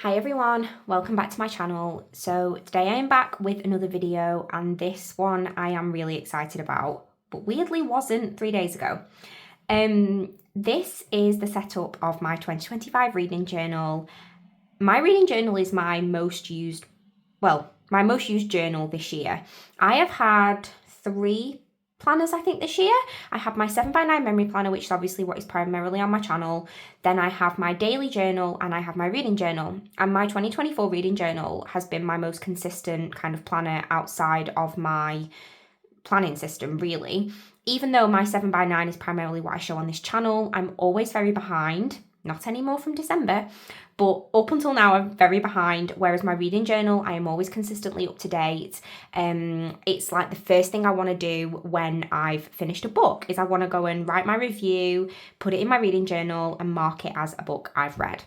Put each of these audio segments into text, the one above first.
Hi everyone, welcome back to my channel. So today I am back with another video, and this one I am really excited about, but weirdly wasn't 3 days ago. This is the setup of my 2025 reading journal. My reading journal is my most used journal this year. I have had 3 planners, I think, this year. I have my 7x9 memory planner, which is obviously what is primarily on my channel. Then I have my daily journal and I have my reading journal. And my 2024 reading journal has been my most consistent kind of planner outside of my planning system, really. Even though my 7x9 is primarily what I show on this channel, I'm always very behind. Not anymore from December, but up until now I'm very behind, whereas my reading journal, I am always consistently up to date. It's like the first thing I want to do when I've finished a book is I want to go and write my review, put it in my reading journal and mark it as a book I've read.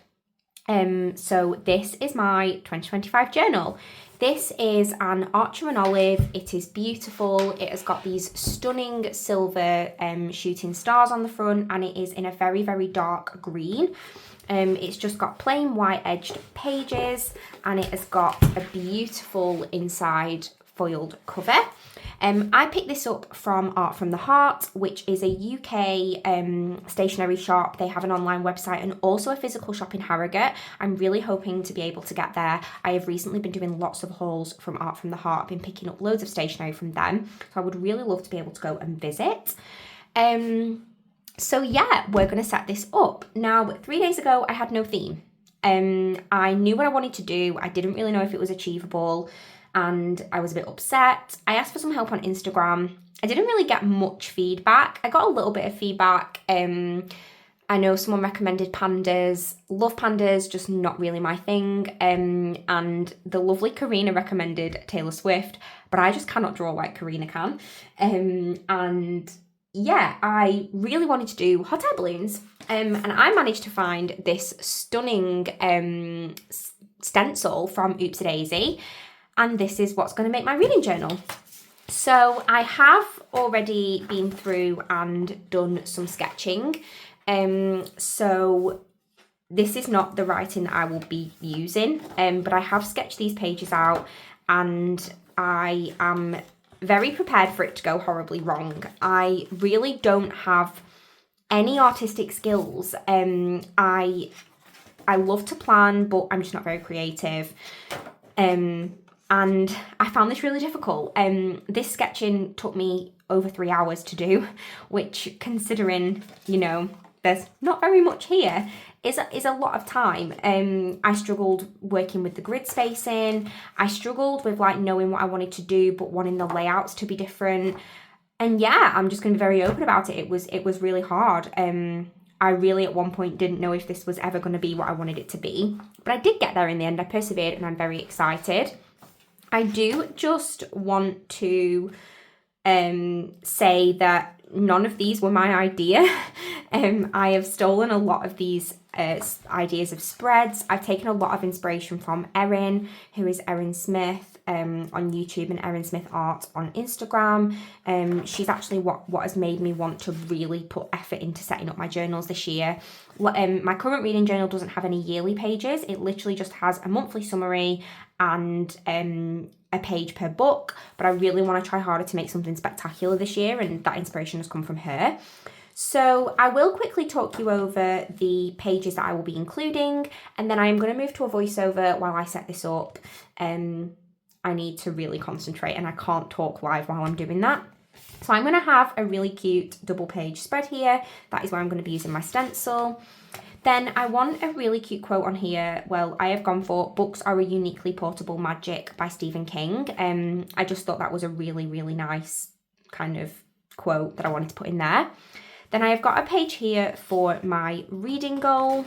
So this is my 2025 journal. This is an Archer and Olive. It is beautiful. It has got these stunning silver shooting stars on the front, and it is in a very, very dark green. It's just got plain white edged pages, and it has got a beautiful inside foiled cover. I picked this up from Art from the Heart, which is a UK stationery shop. They have an online website and also a physical shop in Harrogate. I'm really hoping to be able to get there. I have recently been doing lots of hauls from Art from the Heart. I've been picking up loads of stationery from them. So I would really love to be able to go and visit. So yeah, we're going to set this up. Now, 3 days ago, I had no theme. I knew what I wanted to do. I didn't really know if it was achievable, and I was a bit upset. I asked for some help on Instagram. I didn't really get much feedback. I got a little bit of feedback. I know someone recommended pandas. Love pandas, just not really my thing. And the lovely Karina recommended Taylor Swift, but I just cannot draw like Karina can. And yeah, I really wanted to do hot air balloons. And I managed to find this stunning stencil from Oopsie-Daisy. And this is what's going to make my reading journal. So I have already been through and done some sketching. So this is not the writing that I will be using, but I have sketched these pages out, and I am very prepared for it to go horribly wrong. I really don't have any artistic skills. I love to plan, but I'm just not very creative. And I found this really difficult. This sketching took me over 3 hours to do, which, considering, you know, there's not very much here, is a lot of time. I struggled working with the grid spacing. I struggled with like knowing what I wanted to do, but wanting the layouts to be different. And yeah, I'm just going to be very open about it. It was really hard. I really at one point didn't know if this was ever going to be what I wanted it to be, but I did get there in the end. I persevered, and I'm very excited. I do just want to say that none of these were my idea. I have stolen a lot of these ideas of spreads. I've taken a lot of inspiration from Erin, who is Erin Smith on YouTube, and Erin Smith Art on Instagram. She's actually what has made me want to really put effort into setting up my journals this year. My current reading journal doesn't have any yearly pages. It literally just has a monthly summary and a page per book, but I really want to try harder to make something spectacular this year, and that inspiration has come from her. So I will quickly talk you over the pages that I will be including, and then I am going to move to a voiceover while I set this up. I need to really concentrate, and I can't talk live while I'm doing that. So I'm going to have a really cute double page spread here. That is where I'm going to be using my stencil. Then I want a really cute quote on here. Well, I have gone for "Books are a uniquely portable magic" by Stephen King. I just thought that was a really, really nice kind of quote that I wanted to put in there. Then I have got a page here for my reading goal.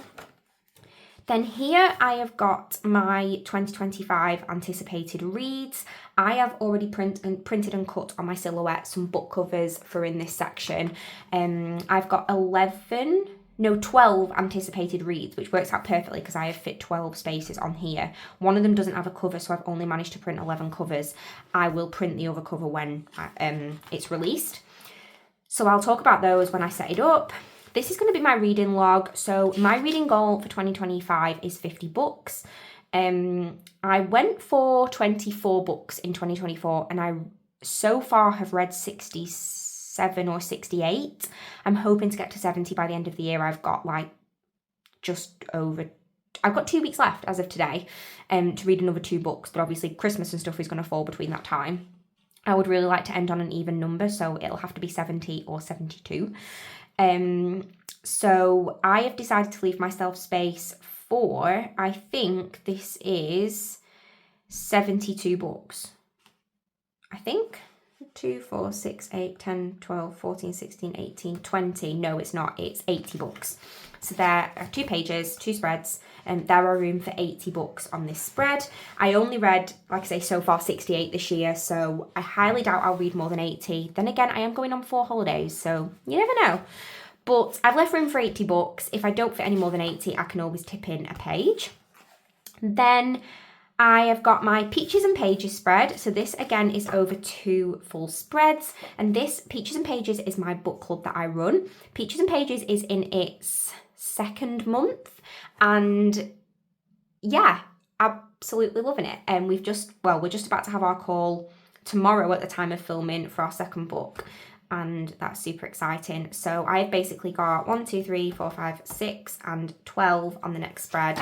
Then here I have got my 2025 anticipated reads. I have already printed and cut on my silhouette some book covers for in this section. I've got 12 anticipated reads, which works out perfectly because I have fit 12 spaces on here. One of them doesn't have a cover, so I've only managed to print 11 covers. I will print the other cover when it's released. So I'll talk about those when I set it up. This is going to be my reading log. So my reading goal for 2025 is 50 books. I went for 24 books in 2024 and I so far have read 67 or 68. I'm hoping to get to 70 by the end of the year. I've got like I've got 2 weeks left as of today to read another 2 books, but obviously Christmas and stuff is going to fall between that time. I would really like to end on an even number, so it'll have to be 70 or 72. So I have decided to leave myself space for, I think this is 72 books. I think 2, 4, 6, 8, 10, 12, 14, 16, 18, 20. No, it's not. It's 80 books. So there are 2 pages, 2 spreads, and there are room for 80 books on this spread. I only read, like I say, so far 68 this year, so I highly doubt I'll read more than 80. Then again, I am going on 4 holidays, so you never know. But I've left room for 80 books. If I don't fit any more than 80, I can always tip in a page. Then I have got my Peaches and Pages spread. So this again is over 2 full spreads. And this Peaches and Pages is my book club that I run. Peaches and Pages is in its 2nd month. And yeah, absolutely loving it. And we're just about to have our call tomorrow at the time of filming for our 2nd book. And that's super exciting. So I've basically got 1, 2, 3, 4, 5, 6 and 12 on the next spread.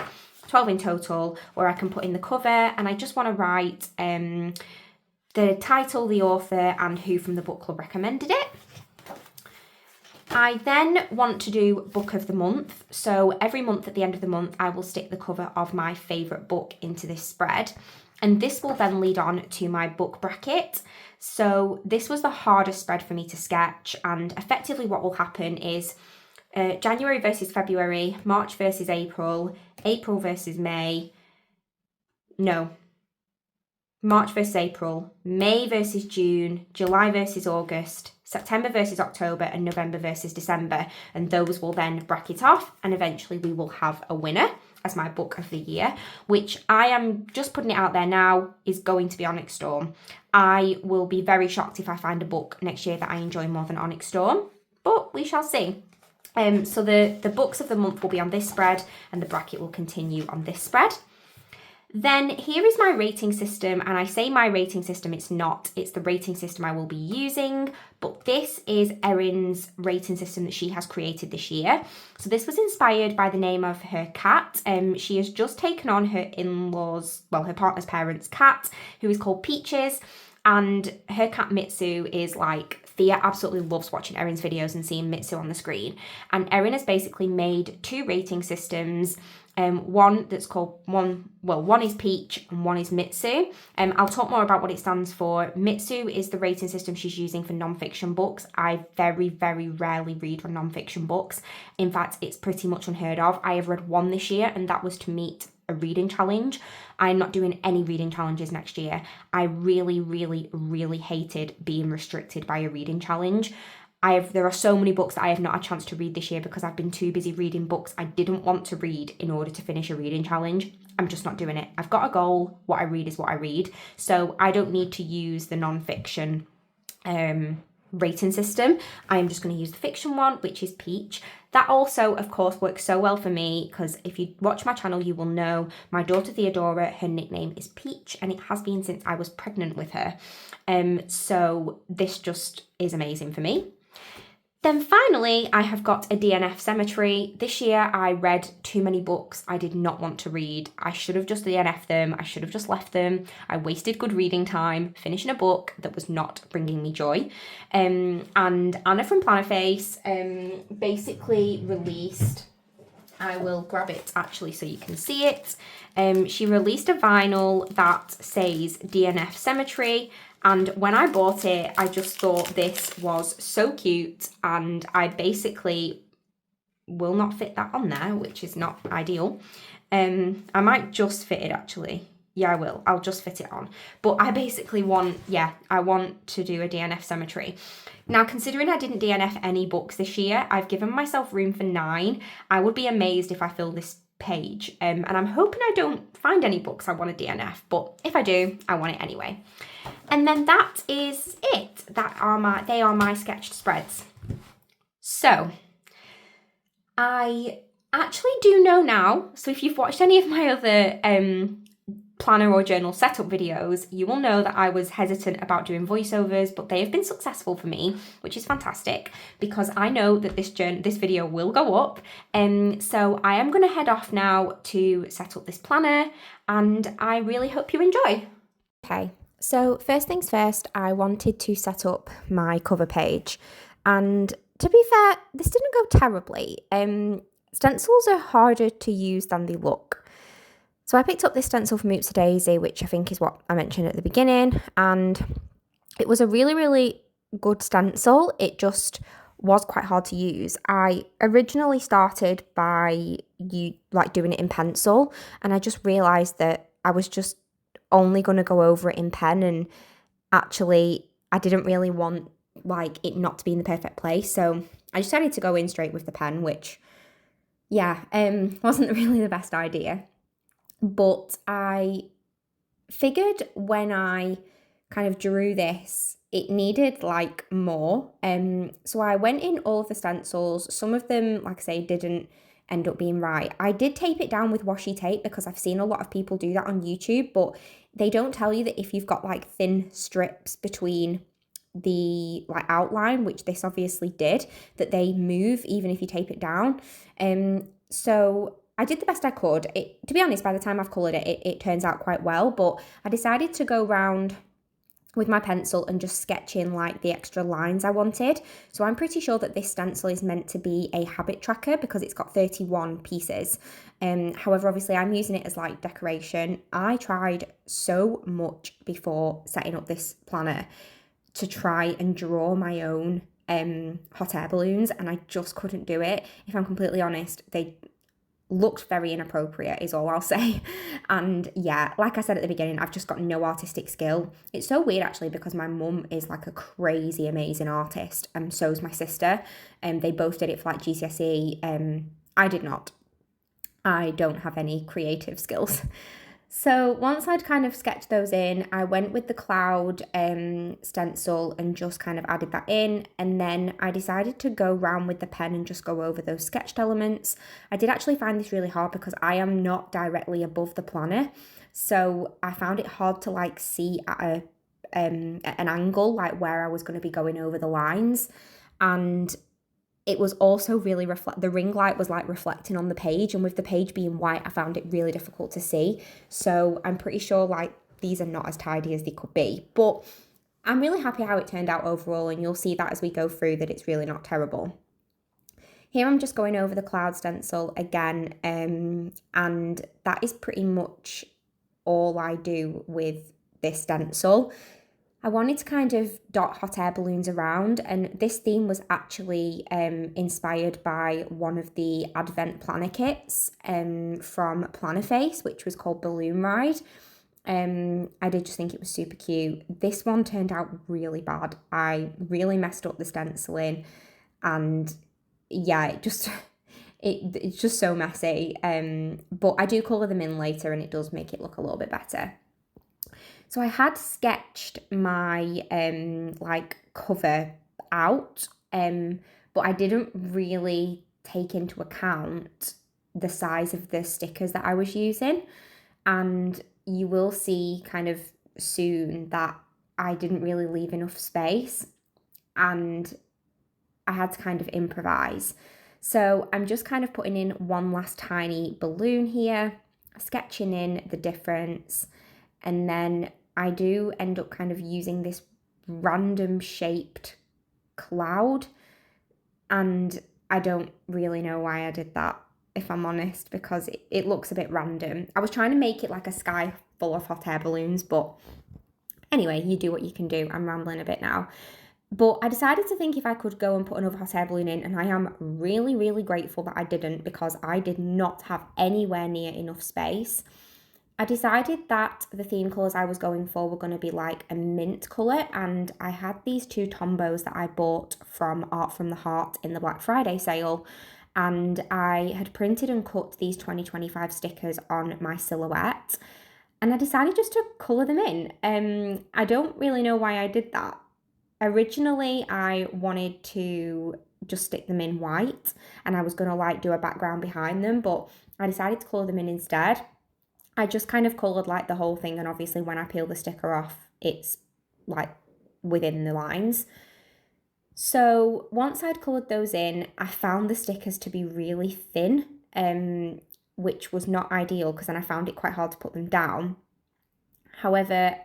12 in total, where I can put in the cover, and I just want to write the title, the author, and who from the book club recommended it. I then want to do book of the month. So every month at the end of the month, I will stick the cover of my favourite book into this spread. And this will then lead on to my book bracket. So this was the hardest spread for me to sketch, and effectively what will happen is January versus February, March versus April, April versus May, no, March versus April, May versus June, July versus August, September versus October, and November versus December. And those will then bracket off, and eventually we will have a winner as my book of the year, which I am just putting it out there now is going to be Onyx Storm. I will be very shocked if I find a book next year that I enjoy more than Onyx Storm, but we shall see. So the books of the month will be on this spread, and the bracket will continue on this spread. Then here is my rating system, and I say my rating system, it's the rating system I will be using, but this is Erin's rating system that she has created this year. So this was inspired by the name of her cat. She has just taken on her her partner's parents' cat, who is called Peaches, and her cat Mitsu is like, Thea absolutely loves watching Erin's videos and seeing Mitsu on the screen. And Erin has basically made 2 rating systems. One is Peach and one is Mitsu. I'll talk more about what it stands for. Mitsu is the rating system she's using for non-fiction books. I very, very rarely read for non-fiction books. In fact, it's pretty much unheard of. I have read 1 this year, and that was to meet a reading challenge. I'm not doing any reading challenges next year. I really, really, really hated being restricted by a reading challenge. There are so many books that I have not had a chance to read this year because I've been too busy reading books I didn't want to read in order to finish a reading challenge. I'm just not doing it. I've got a goal. What I read is what I read. So I don't need to use the non-fiction rating system. I am just going to use the fiction one, which is Peach. That also, of course, works so well for me because if you watch my channel, you will know my daughter Theodora, her nickname is Peach, and it has been since I was pregnant with her. So this just is amazing for me. Then finally, I have got a DNF cemetery. This year, I read too many books I did not want to read. I should have just DNF'd them. I should have just left them. I wasted good reading time finishing a book that was not bringing me joy. And Anna from Plannerface basically released, I will grab it actually so you can see it. She released a vinyl that says DNF Cemetery. And when I bought it, I just thought this was so cute, and I basically will not fit that on there, which is not ideal. I might just fit it actually. Yeah, I will. I'll just fit it on. But I basically want to do a DNF cemetery. Now, considering I didn't DNF any books this year, I've given myself room for 9. I would be amazed if I fill this page. And I'm hoping I don't find any books I want to DNF, but if I do, I want it anyway. And then that is it. They are my sketched spreads. So I actually do know now. So if you've watched any of my other planner or journal setup videos, you will know that I was hesitant about doing voiceovers, but they have been successful for me, which is fantastic because I know that this video will go up. So I am going to head off now to set up this planner, and I really hope you enjoy. Okay, so first things first, I wanted to set up my cover page, and to be fair, this didn't go terribly. Stencils are harder to use than they look. So I picked up this stencil from Oopsie Daisy, which I think is what I mentioned at the beginning, and it was a really, really good stencil. It just was quite hard to use. I originally started by doing it in pencil, and I just realised that I was just only going to go over it in pen, and actually I didn't really want it not to be in the perfect place, so I decided to go in straight with the pen, which wasn't really the best idea. But I figured when I kind of drew this, it needed more. So I went in all of the stencils. Some of them, like I say, didn't end up being right. I did tape it down with washi tape because I've seen a lot of people do that on YouTube, but they don't tell you that if you've got thin strips between the outline, which this obviously did, that they move even if you tape it down. So I did the best I could. To be honest, by the time I've coloured it, it turns out quite well, but I decided to go round with my pencil and just sketch in the extra lines I wanted. So I'm pretty sure that this stencil is meant to be a habit tracker because it's got 31 pieces. However, obviously I'm using it as decoration. I tried so much before setting up this planner to try and draw my own hot air balloons, and I just couldn't do it. If I'm completely honest, they looked very inappropriate is all I'll say. And yeah, like I said at the beginning, I've just got no artistic skill. It's so weird actually because my mum is a crazy amazing artist, and so is my sister, and they both did it for GCSE. I did not. I don't have any creative skills. So once I'd kind of sketched those in, I went with the cloud stencil and just kind of added that in, and then I decided to go round with the pen and just go over those sketched elements. I did actually find this really hard because I am not directly above the planner, so I found it hard to see at an angle where I was going to be going over the lines, and it was also really the ring light was reflecting on the page, and with the page being white, I found it really difficult to see. So I'm pretty sure these are not as tidy as they could be, but I'm really happy how it turned out overall, and you'll see that as we go through that it's really not terrible. Here I'm just going over the cloud stencil again, and that is pretty much all I do with this stencil. I wanted to kind of dot hot air balloons around, and this theme was actually inspired by one of the advent planner kits from Plannerface, which was called Balloon Ride. I did just think it was super cute. This one turned out really bad. I really messed up the stenciling, and yeah, it's just so messy. But I do colour them in later, and it does make it look a little bit better. So I had sketched my cover out, but I didn't really take into account the size of the stickers that I was using, and you will see kind of soon that I didn't really leave enough space, and I had to kind of improvise. So I'm just kind of putting in one last tiny balloon here, sketching in the difference, and then I do end up kind of using this random shaped cloud, and I don't really know why I did that, if I'm honest, because it looks a bit random. I was trying to make it like a sky full of hot air balloons, but anyway, you do what you can do. I'm rambling a bit now. But I decided to think if I could go and put another hot air balloon in, and I am really, really grateful that I didn't, because I did not have anywhere near enough space. I decided that the theme colours I was going for were going to be a mint colour, and I had these two Tombos that I bought from Art from the Heart in the Black Friday sale, and I had printed and cut these 2025 stickers on my silhouette, and I decided just to colour them in. I don't really know why I did that. Originally, I wanted to just stick them in white, and I was going to like do a background behind them, but I decided to colour them in instead. I just kind of coloured like the whole thing, and obviously when I peel the sticker off, it's like within the lines. So once I'd coloured those in, I found the stickers to be really thin, which was not ideal because then I found it quite hard to put them down. However,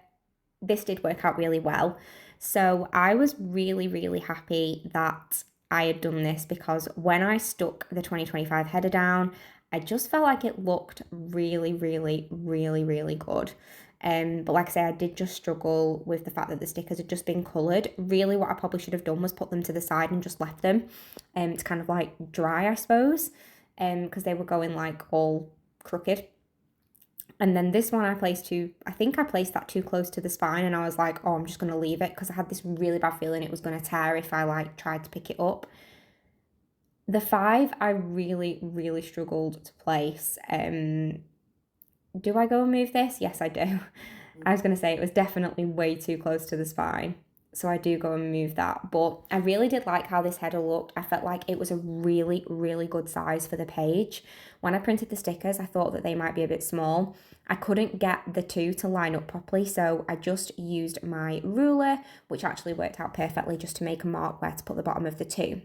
this did work out really well. So I was really, really happy that I had done this, because when I stuck the 2025 header down, I just felt like it looked really, really, really, really good. But like I say, I did just struggle with the fact that the stickers had just been coloured. Really what I probably should have done was put them to the side and just left them to kind of like dry, I suppose, because they were going like all crooked. And then this one I think I placed that too close to the spine, and I was like, oh, I'm just going to leave it, because I had this really bad feeling it was going to tear if I like tried to pick it up. The 5 I really, really struggled to place. Do I go and move this? Yes, I do. I was going to say it was definitely way too close to the spine, so I do go and move that. But I really did like how this header looked. I felt like it was a really, really good size for the page. When I printed the stickers, I thought that they might be a bit small. I couldn't get the two to line up properly, so I just used my ruler, which actually worked out perfectly, just to make a mark where to put the bottom of the two.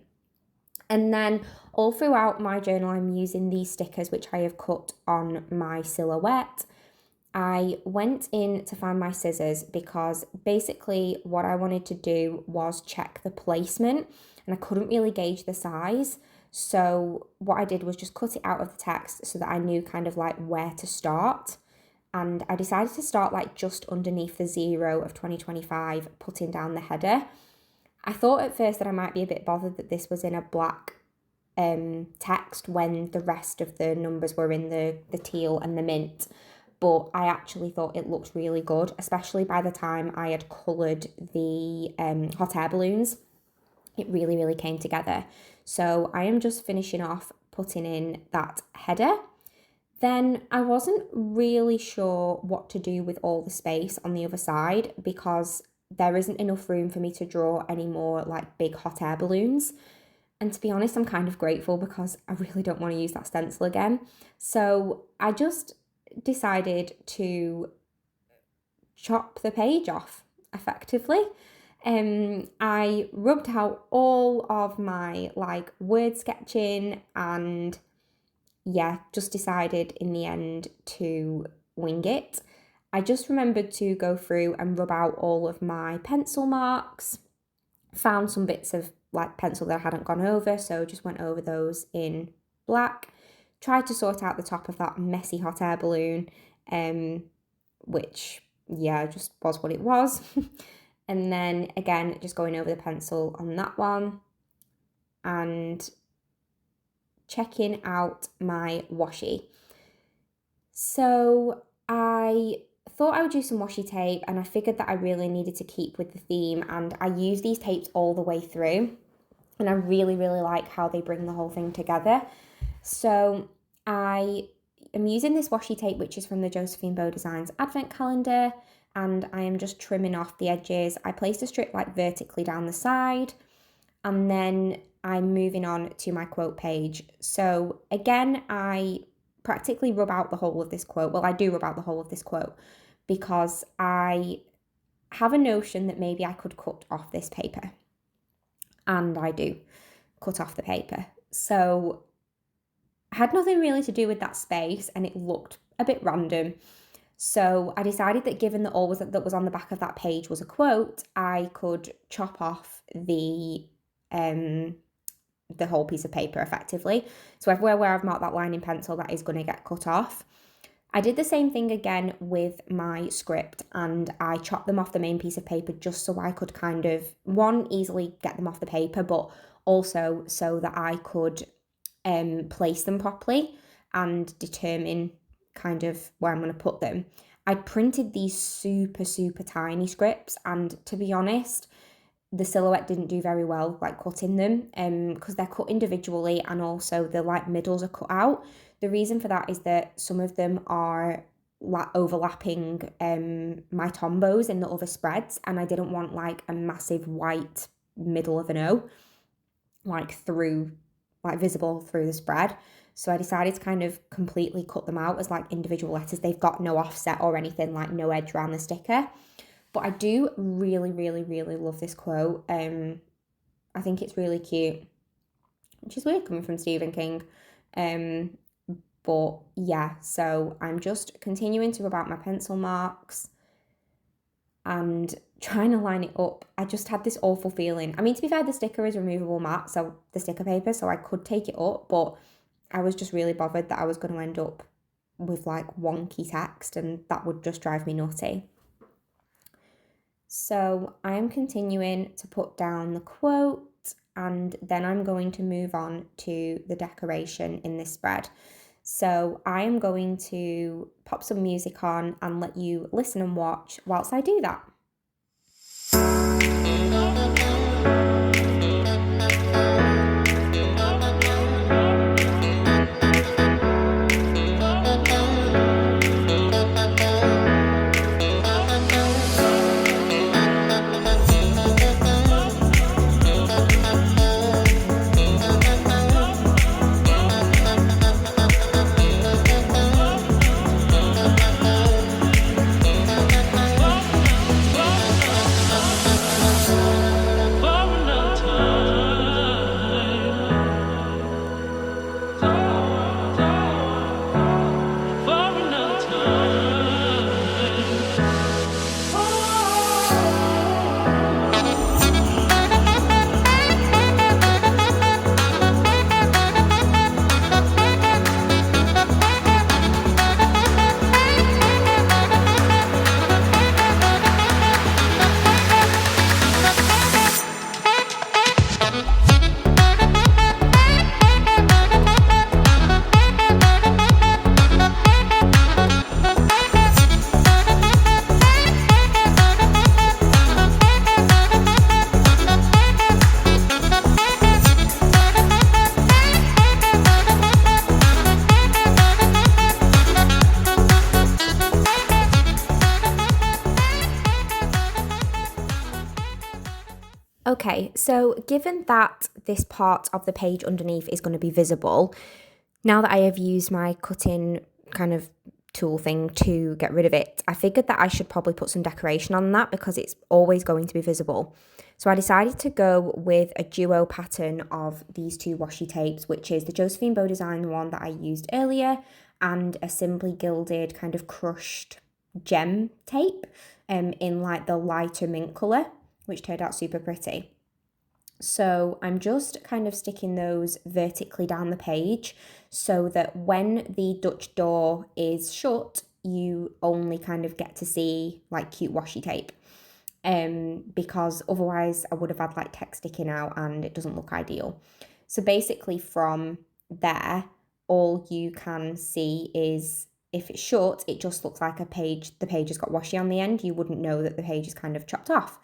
And then all throughout my journal, I'm using these stickers, which I have cut on my silhouette. I went in to find my scissors because basically what I wanted to do was check the placement, and I couldn't really gauge the size. So what I did was just cut it out of the text so that I knew kind of like where to start. And I decided to start like just underneath the 0 of 2025, putting down the header. I thought at first that I might be a bit bothered that this was in a black text when the rest of the numbers were in the teal and the mint. But I actually thought it looked really good, especially by the time I had coloured the hot air balloons. It really, really came together. So I am just finishing off putting in that header. Then I wasn't really sure what to do with all the space on the other side, because there isn't enough room for me to draw any more like big hot air balloons. And to be honest, I'm kind of grateful, because I really don't want to use that stencil again. So I just decided to chop the page off effectively. I rubbed out all of my like word sketching, and yeah, just decided in the end to wing it. I just remembered to go through and rub out all of my pencil marks, found some bits of like pencil that I hadn't gone over, so just went over those in black, tried to sort out the top of that messy hot air balloon, which, yeah, just was what it was. And then again, just going over the pencil on that one and checking out my washi. So I thought I would use some washi tape, and I figured that I really needed to keep with the theme, and I use these tapes all the way through, and I really, really like how they bring the whole thing together. So I am using this washi tape, which is from the Josephine Bow Designs advent calendar, and I am just trimming off the edges. I placed a strip like vertically down the side, and then I'm moving on to my quote page. So again, I practically rub out the whole of this quote. Well, I do rub out the whole of this quote, because I have a notion that maybe I could cut off this paper. And I do cut off the paper. So I had nothing really to do with that space, and it looked a bit random. So I decided that given that all that was on the back of that page was a quote, I could chop off the whole piece of paper effectively. So everywhere where I've marked that line in pencil, that is going to get cut off. I did the same thing again with my script, and I chopped them off the main piece of paper just so I could kind of, one, easily get them off the paper, but also so that I could place them properly and determine kind of where I'm going to put them. I printed these super, super tiny scripts, and to be honest, the silhouette didn't do very well like cutting them because they're cut individually, and also the like middles are cut out. The reason for that is that some of them are overlapping my tombos in the other spreads, and I didn't want like a massive white middle of an O. visible through the spread. So I decided to kind of completely cut them out as like individual letters. They've got no offset or anything, like no edge around the sticker. But I do really, really, really love this quote. I think it's really cute, which is weird coming from Stephen King. But yeah, so I'm just continuing to rub out my pencil marks and trying to line it up. I just had this awful feeling. I mean, to be fair, the sticker is removable matte, so the sticker paper, so I could take it up, but I was just really bothered that I was going to end up with like wonky text, and that would just drive me nutty. So I'm continuing to put down the quote, and then I'm going to move on to the decoration in this spread. So I'm going to pop some music on and let you listen and watch whilst I do that. Okay, so given that this part of the page underneath is going to be visible, now that I have used my cutting kind of tool thing to get rid of it, I figured that I should probably put some decoration on that because it's always going to be visible. So I decided to go with a duo pattern of these two washi tapes, which is the Josephine Bow Designs one that I used earlier and a Simply Gilded kind of crushed gem tape in like the lighter mint colour, which turned out super pretty. So I'm just kind of sticking those vertically down the page so that when the Dutch door is shut, you only kind of get to see like cute washi tape. Because otherwise I would have had like text sticking out and it doesn't look ideal. So basically from there, all you can see is if it's short, it just looks like a page. The page has got washi on the end. You wouldn't know that the page is kind of chopped off.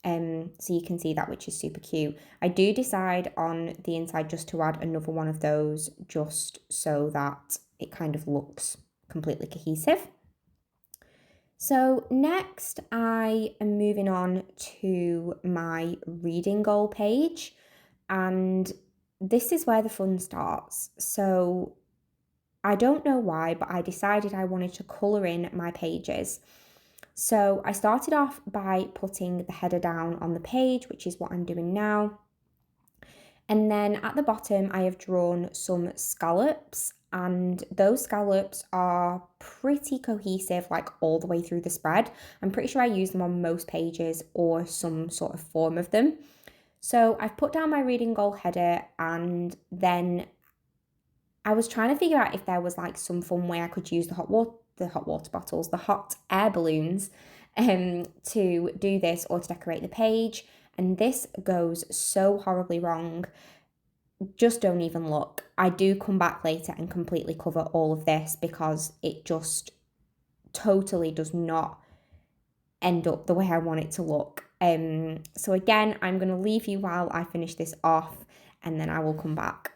So you can see that, which is super cute. I do decide on the inside just to add another one of those just so that it kind of looks completely cohesive. So next I am moving on to my reading goal page, and this is where the fun starts. So I don't know why, but I decided I wanted to colour in my pages. So I started off by putting the header down on the page, which is what I'm doing now. And then at the bottom, I have drawn some scallops, and those scallops are pretty cohesive, like all the way through the spread. I'm pretty sure I use them on most pages or some sort of form of them. So I've put down my reading goal header, and then I was trying to figure out if there was like some fun way I could use the hot air balloons to do this or to decorate the page, and this goes so horribly wrong. Just don't even look. I do come back later and completely cover all of this because it just totally does not end up the way I want it to look. So again, I'm going to leave you while I finish this off, and then I will come back.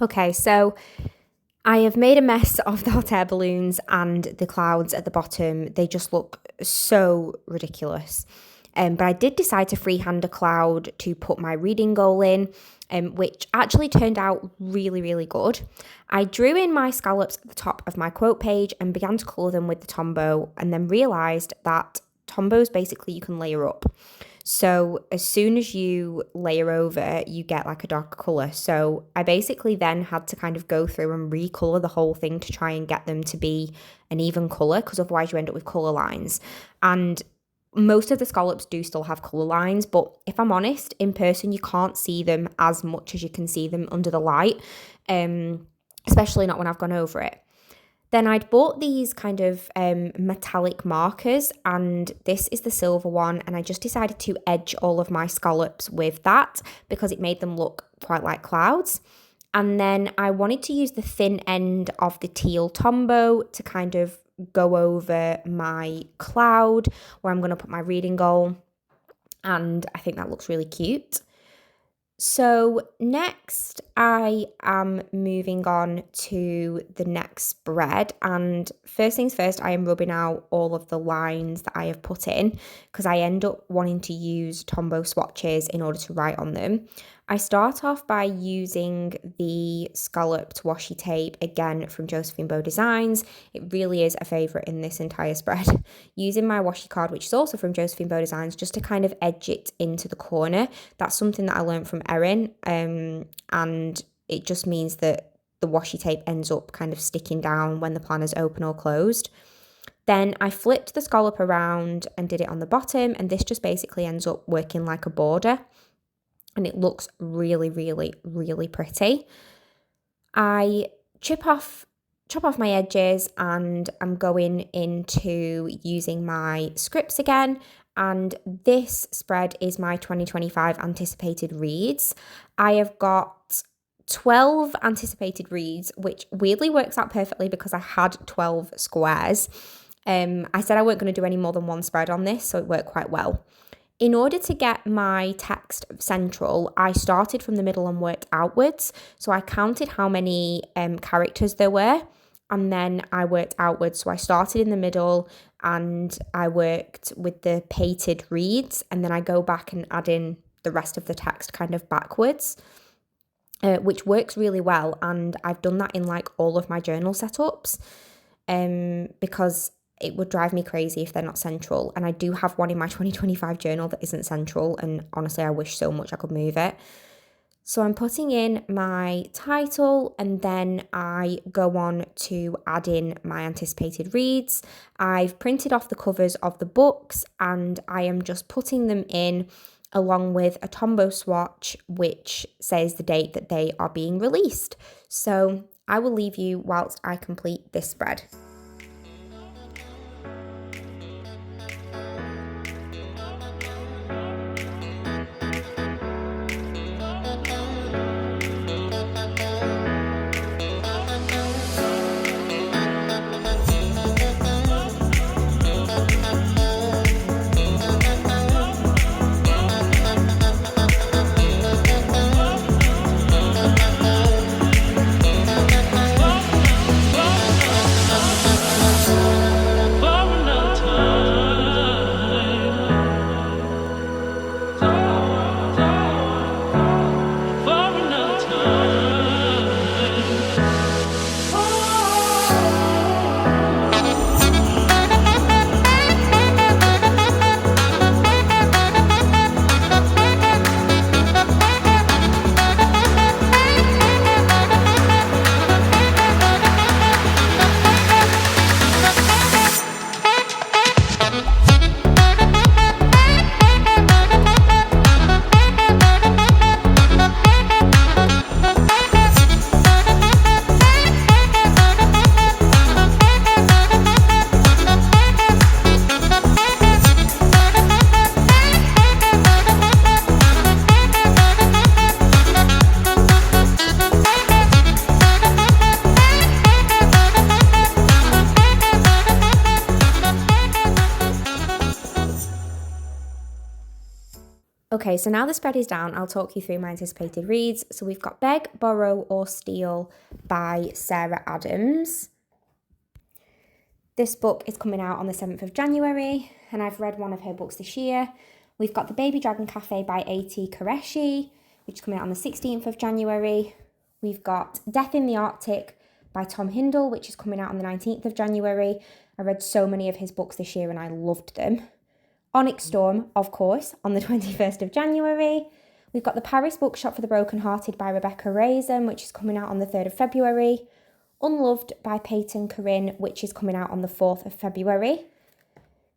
Okay, so I have made a mess of the hot air balloons and the clouds at the bottom. They just look so ridiculous. But I did decide to freehand a cloud to put my reading goal in, which actually turned out really, really good. I drew in my scallops at the top of my quote page and began to colour them with the Tombow, and then realised that Tombows basically you can layer up. So as soon as you layer over, you get like a darker colour. So I basically then had to kind of go through and recolour the whole thing to try and get them to be an even colour, because otherwise you end up with colour lines. And most of the scallops do still have colour lines, but if I'm honest, in person you can't see them as much as you can see them under the light, especially not when I've gone over it. Then I'd bought these kind of metallic markers, and this is the silver one, and I just decided to edge all of my scallops with that because it made them look quite like clouds. And then I wanted to use the thin end of the teal Tombow to kind of go over my cloud where I'm going to put my reading goal, and I think that looks really cute. So next I am moving on to the next spread, and first things first, I am rubbing out all of the lines that I have put in because I end up wanting to use Tombow swatches in order to write on them. I start off by using the scalloped washi tape, again from Josephine Bow Designs. It really is a favourite in this entire spread. Using my washi card, which is also from Josephine Bow Designs, just to kind of edge it into the corner. That's something that I learned from Erin, and it just means that the washi tape ends up kind of sticking down when the planner's open or closed. Then I flipped the scallop around and did it on the bottom, and this just basically ends up working like a border. And it looks really, really, really pretty. I chop off my edges, and I'm going into using my scripts again. And this spread is my 2025 anticipated reads. I have got 12 anticipated reads, which weirdly works out perfectly because I had 12 squares. I said I weren't going to do any more than one spread on this, so it worked quite well. In order to get my text central, I started from the middle and worked outwards. So I counted how many characters there were, and then I worked outwards. So I started in the middle and I worked with the painted reads, and then I go back and add in the rest of the text kind of backwards, which works really well. And I've done that in like all of my journal setups because it would drive me crazy if they're not central. And I do have one in my 2025 journal that isn't central, and honestly, I wish so much I could move it. So I'm putting in my title, and then I go on to add in my anticipated reads. I've printed off the covers of the books, and I am just putting them in along with a Tombow swatch, which says the date that they are being released. So I will leave you whilst I complete this spread. Okay, so now the spread is down, I'll talk you through my anticipated reads. So we've got Beg, Borrow or Steal by Sarah Adams. This book is coming out on the 7th of January, and I've read one of her books this year. We've got The Baby Dragon Cafe by A.T. Qureshi, which is coming out on the 16th of January. We've got Death in the Arctic by Tom Hindle, which is coming out on the 19th of January. I read so many of his books this year and I loved them. Onyx Storm, of course, on the 21st of January. We've got The Paris Bookshop for the Brokenhearted by Rebecca Raisin, which is coming out on the 3rd of February. Unloved by Peyton Corinne, which is coming out on the 4th of February.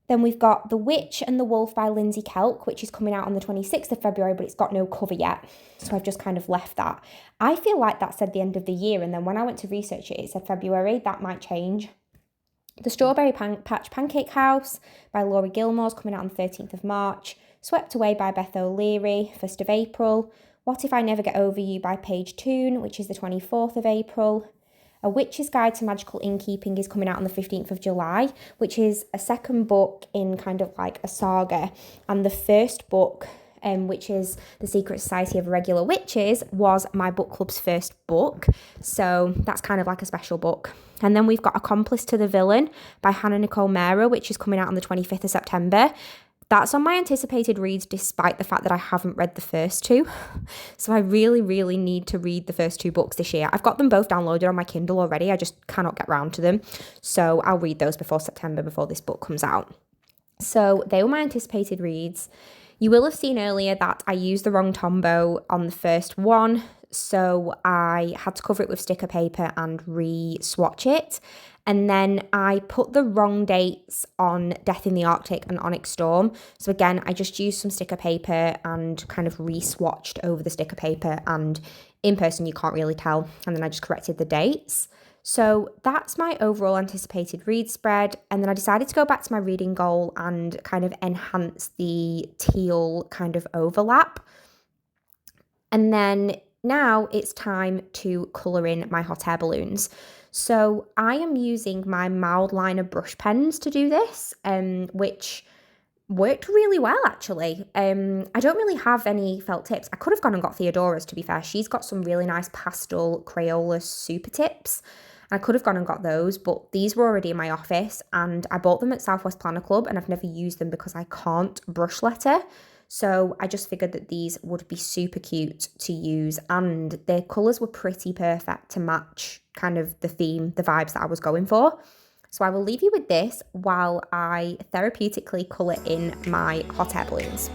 Then we've got The Witch and the Wolf by Lindsay Kelk, which is coming out on the 26th of February, but it's got no cover yet. So I've just kind of left that. I feel like that said the end of the year, and then when I went to research it, it said February. That might change. The Strawberry Patch Pancake House by Laurie Gilmore is coming out on the 13th of March. Swept Away by Beth O'Leary, 1st of April. What If I Never Get Over You by Paige Toon, which is the 24th of April. A Witch's Guide to Magical Innkeeping is coming out on the 15th of July, which is a second book in kind of like a saga. And the first book, which is The Secret Society of Irregular Witches, was my book club's first book. So that's kind of like a special book. And then we've got Accomplice to the Villain by Hannah Nicole Mehra, which is coming out on the 25th of September. That's on my anticipated reads despite the fact that I haven't read the first two. So I really, really need to read the first two books this year. I've got them both downloaded on my Kindle already. I just cannot get round to them. So I'll read those before September, before this book comes out. So they were my anticipated reads. You will have seen earlier that I used the wrong Tombow on the first one. So I had to cover it with sticker paper and re-swatch it. And then I put the wrong dates on Death in the Arctic and Onyx Storm. So again, I just used some sticker paper and kind of re-swatched over the sticker paper, and in person you can't really tell. And then I just corrected the dates. So that's my overall anticipated read spread. And then I decided to go back to my reading goal and kind of enhance the teal kind of overlap. And then now it's time to colour in my hot air balloons. So I am using my mild liner brush pens to do this, which worked really well actually. I don't really have any felt tips. I could have gone and got Theodora's, to be fair. She's got some really nice pastel Crayola super tips. I could have gone and got those, but these were already in my office and I bought them at Southwest Planner Club and I've never used them because I can't brush letter. So I just figured that these would be super cute to use, and their colours were pretty perfect to match kind of the theme, the vibes that I was going for. So I will leave you with this while I therapeutically colour in my hot air balloons.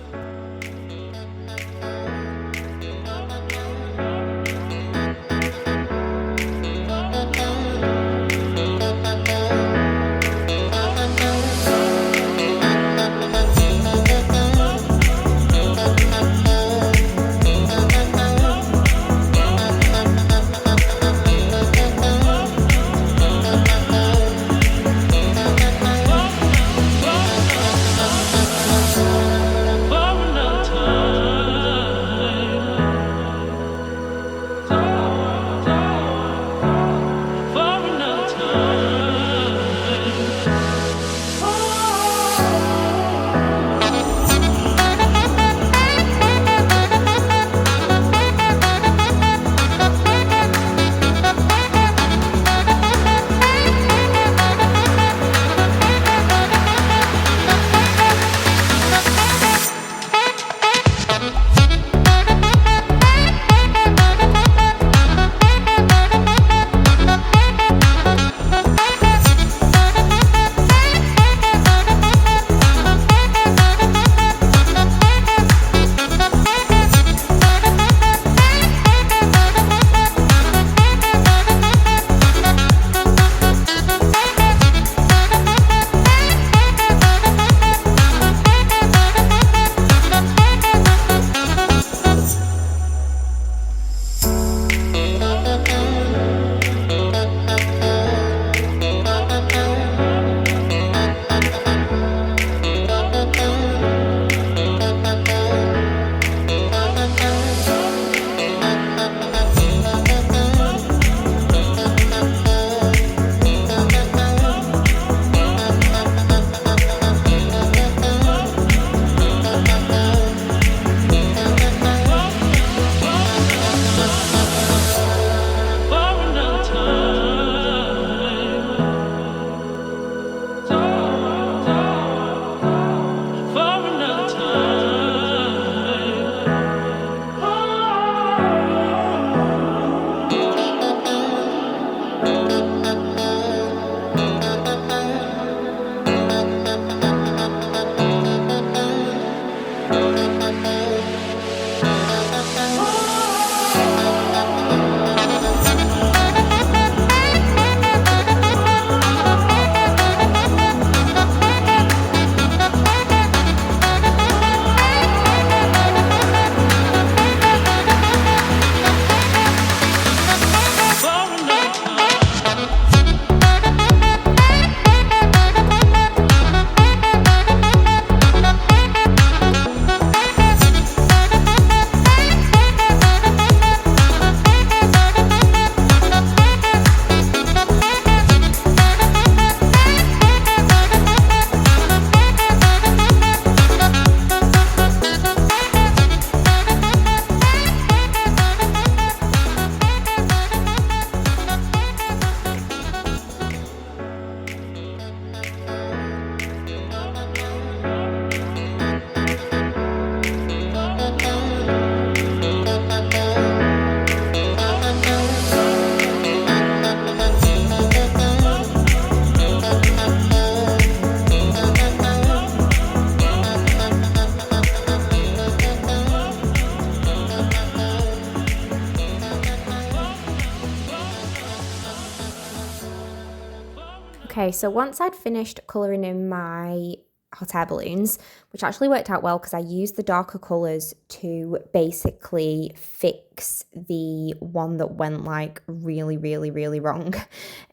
Okay, so once I'd finished colouring in my hot air balloons, which actually worked out well because I used the darker colours to basically fix the one that went like really, really, really wrong.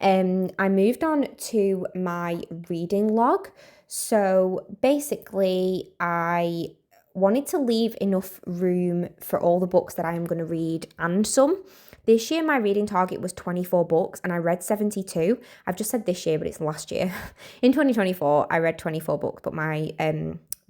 I moved on to my reading log. So basically I wanted to leave enough room for all the books that I am going to read and some. This year, my reading target was 24 books and I read 72. I've just said this year, but it's last year. In 2024, I read 24 books, but my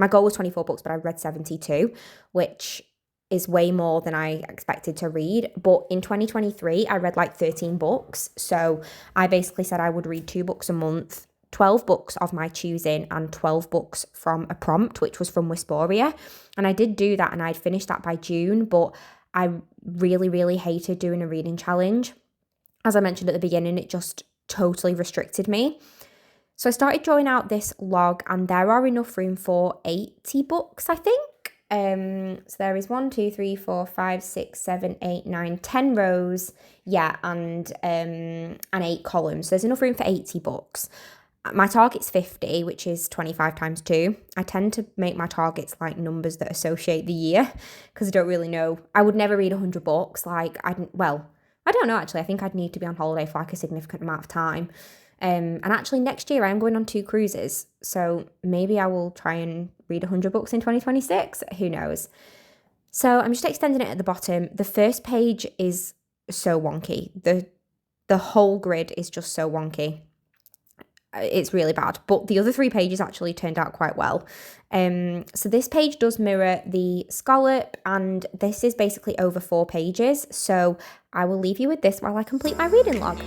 goal was 24 books, but I read 72, which is way more than I expected to read. But in 2023, I read like 13 books. So I basically said I would read 2 books a month, 12 books of my choosing and 12 books from a prompt, which was from Whisperia. And I did do that and I'd finished that by June, but I really, really hated doing a reading challenge. As I mentioned at the beginning, it just totally restricted me. So I started drawing out this log and there are enough room for 80 books, I think. So there is 1, 2, 3, 4, 5, 6, 7, 8, 9, 10 rows. Yeah, and 8 columns. So there's enough room for 80 books. My target's 50, which is 25 times 2. I tend to make my targets like numbers that associate the year because I don't really know. I would never read 100 books. I don't know actually. I think I'd need to be on holiday for like a significant amount of time. And actually next year I'm going on 2 cruises. So maybe I will try and read 100 books in 2026. Who knows? So I'm just extending it at the bottom. The first page is so wonky. The whole grid is just so wonky. It's really bad, but the other 3 pages actually turned out quite well. So this page does mirror the scallop, and this is basically over 4 pages. So I will leave you with this while I complete my reading log.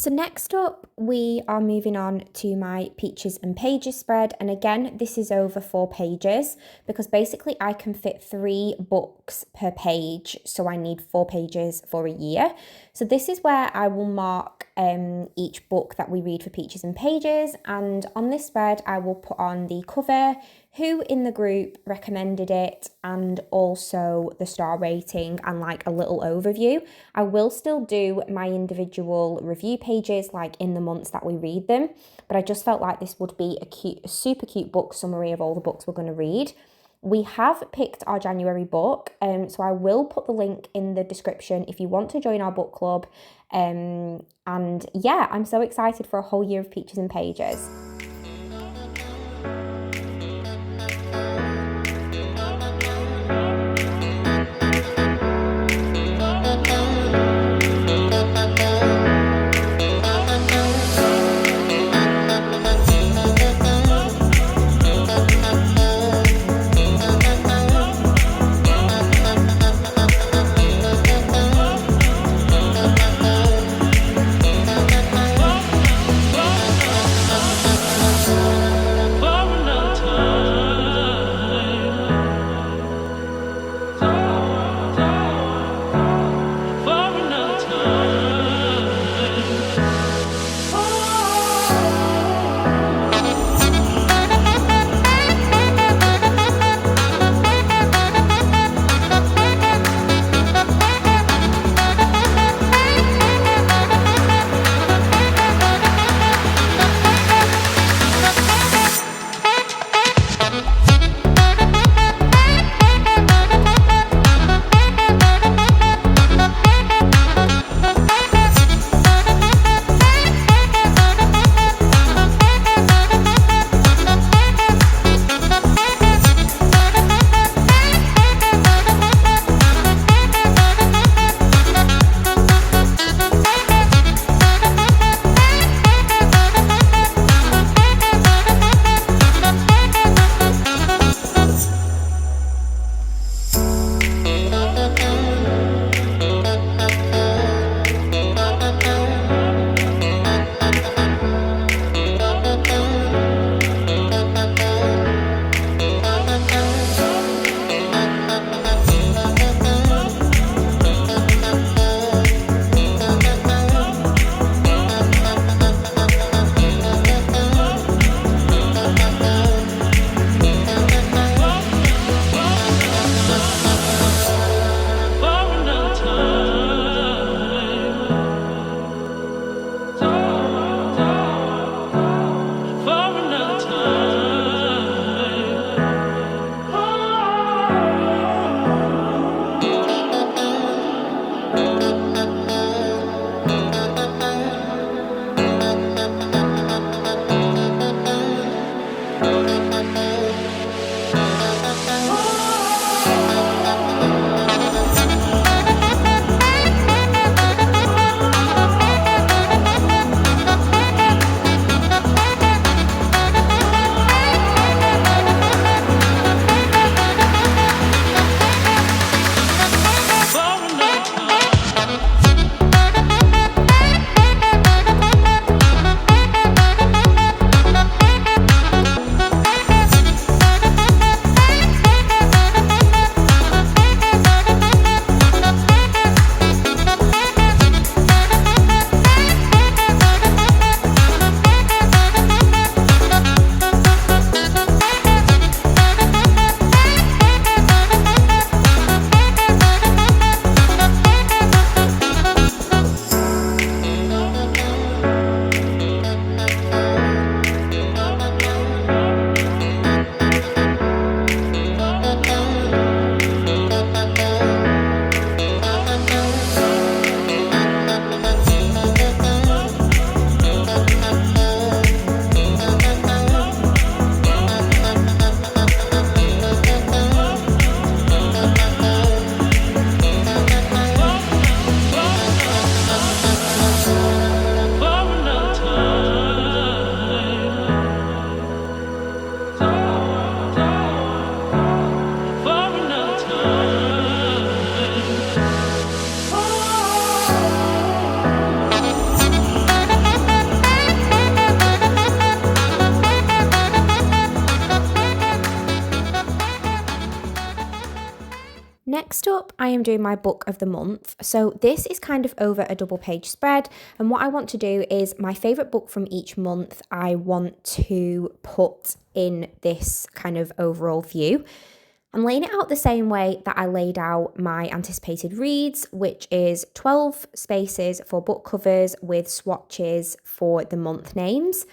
So next up, we are moving on to my Peaches and Pages spread. And again, this is over 4 pages because basically I can fit 3 books per page. So I need 4 pages for a year. So this is where I will mark each book that we read for Peaches and Pages. And on this spread, I will put on the cover, who in the group recommended it, and also the star rating and like a little overview. I will still do my individual review pages like in the months that we read them, but I just felt like this would be a super cute book summary of all the books we're going to read. We have picked our January book, so I will put the link in the description if you want to join our book club. And yeah, I'm so excited for a whole year of Peaches and Pages. Next up, I am doing my book of the month. So this is kind of over a double page spread. And what I want to do is my favourite book from each month, I want to put in this kind of overall view. I'm laying it out the same way that I laid out my anticipated reads, which is 12 spaces for book covers with swatches for the month names.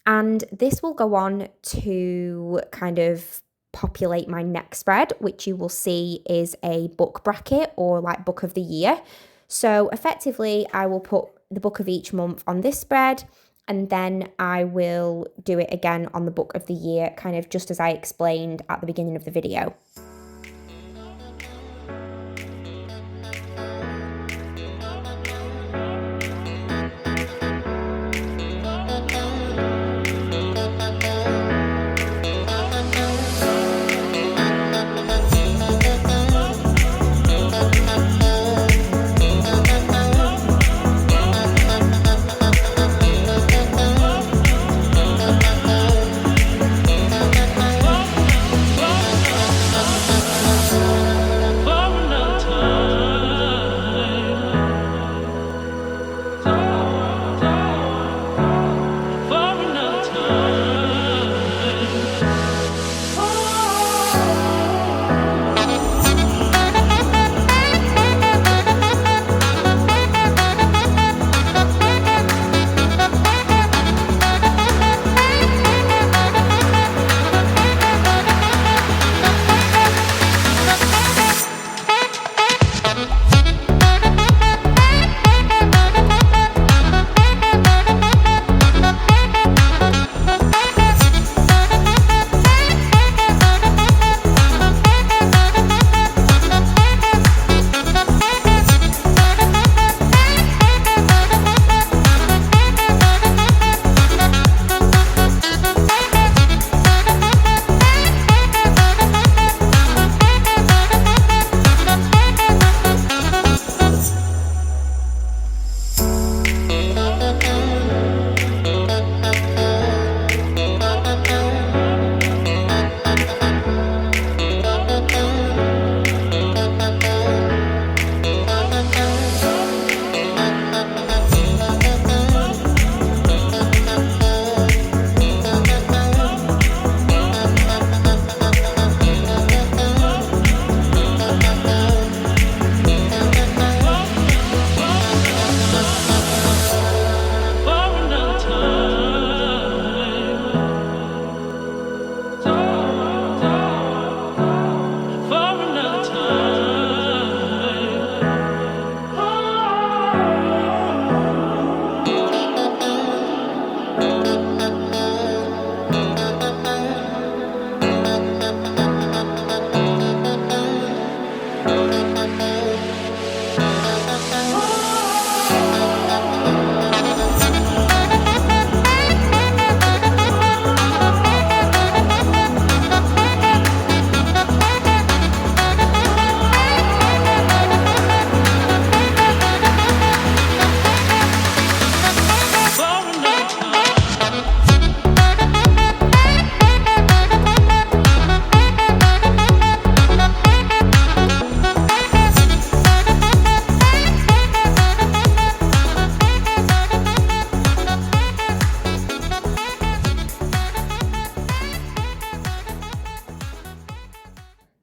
And this will go on to kind of populate my next spread, which you will see is a book bracket or like book of the year. So effectively, I will put the book of each month on this spread, and then I will do it again on the book of the year, kind of just as I explained at the beginning of the video.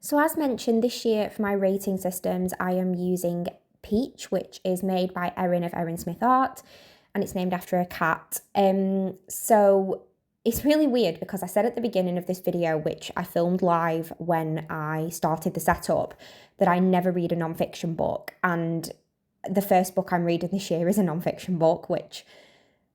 So as mentioned, this year for my rating systems, I am using Peach, which is made by Erin of Erin Smith Art, and it's named after a cat. So it's really weird because I said at the beginning of this video, which I filmed live when I started the setup, that I never read a non-fiction book. And the first book I'm reading this year is a non-fiction book, which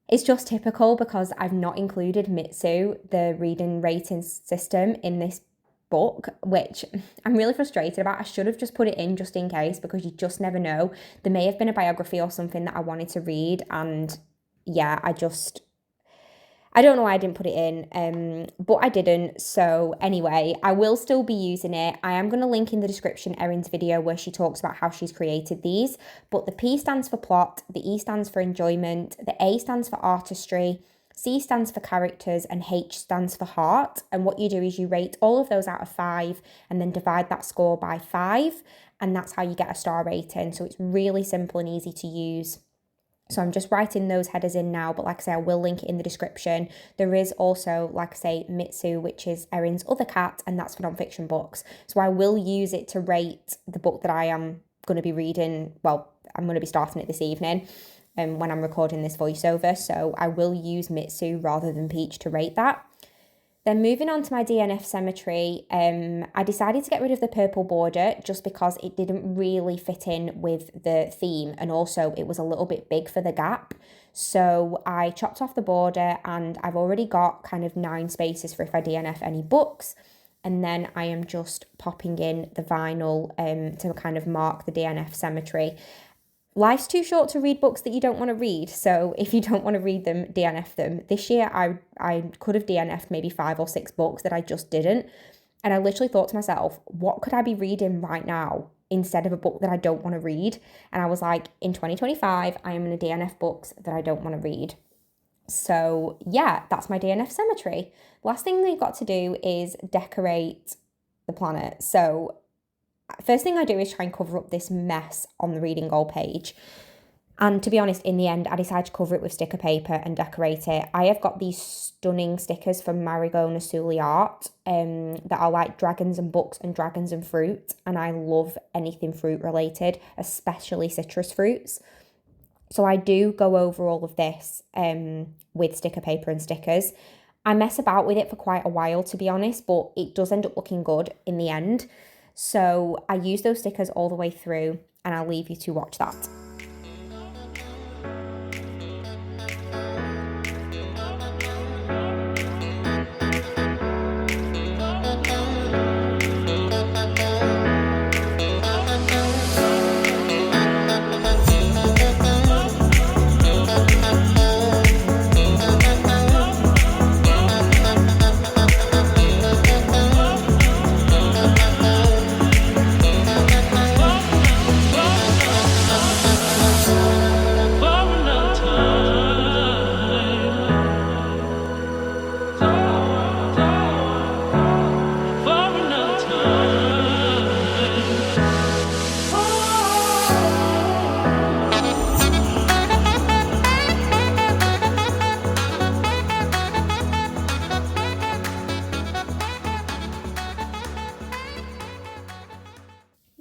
is just typical because I've not included Mitsu, the reading rating system, in this book, which I'm really frustrated about. I should have just put it in just in case, because you just never know. There may have been a biography or something that I wanted to read, and yeah, I don't know why I didn't put it in, but I didn't. So anyway, I will still be using it. I am going to link in the description Erin's video where she talks about how she's created these. But the P stands for plot, the E stands for enjoyment, the A stands for artistry, C stands for characters and H stands for heart. And what you do is you rate all of those out of 5 and then divide that score by 5. And that's how you get a star rating. So it's really simple and easy to use. So I'm just writing those headers in now, but like I say, I will link it in the description. There is also, like I say, Mitsu, which is Erin's other cat, and that's for non-fiction books. So I will use it to rate the book that I am going to be reading. Well, I'm going to be starting it this evening when I'm recording this voiceover. So I will use Mitsu rather than Peach to rate that. Then moving on to my DNF symmetry, I decided to get rid of the purple border just because it didn't really fit in with the theme, and also it was a little bit big for the gap. So I chopped off the border, and I've already got kind of 9 spaces for if I DNF any books. And then I am just popping in the vinyl to kind of mark the DNF symmetry. Life's too short to read books that you don't want to read, so if you don't want to read them, DNF them. This year, I could have DNF'd maybe 5 or 6 books that I just didn't, and I literally thought to myself, what could I be reading right now instead of a book that I don't want to read? And I was like, in 2025, I am going to DNF books that I don't want to read. So yeah, that's my DNF symmetry. Last thing we've got to do is decorate the planner. So first thing I do is try and cover up this mess on the reading goal page. And to be honest, in the end, I decided to cover it with sticker paper and decorate it. I have got these stunning stickers from Marigo Nasuli Art that are like dragons and books and dragons and fruit. And I love anything fruit related, especially citrus fruits. So I do go over all of this with sticker paper and stickers. I mess about with it for quite a while, to be honest, but it does end up looking good in the end. So I use those stickers all the way through, and I'll leave you to watch that.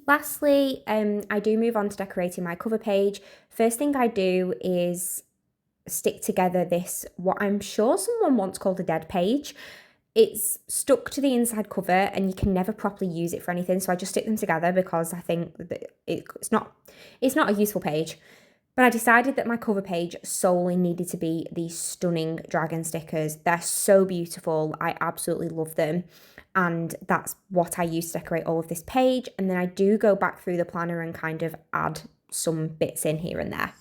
Lastly, I do move on to decorating my cover page. First thing I do is stick together this, what I'm sure someone once called a dead page. It's stuck to the inside cover and you can never properly use it for anything. So I just stick them together because I think that it's not a useful page. But I decided that my cover page solely needed to be these stunning dragon stickers. They're so beautiful. I absolutely love them. And that's what I use to decorate all of this page. And then I do go back through the planner and kind of add some bits in here and there.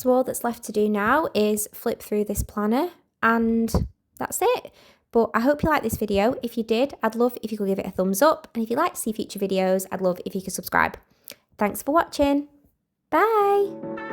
So all that's left to do now is flip through this planner and that's it. But I hope you liked this video. If you did, I'd love if you could give it a thumbs up. And if you'd like to see future videos, I'd love if you could subscribe. Thanks for watching. Bye.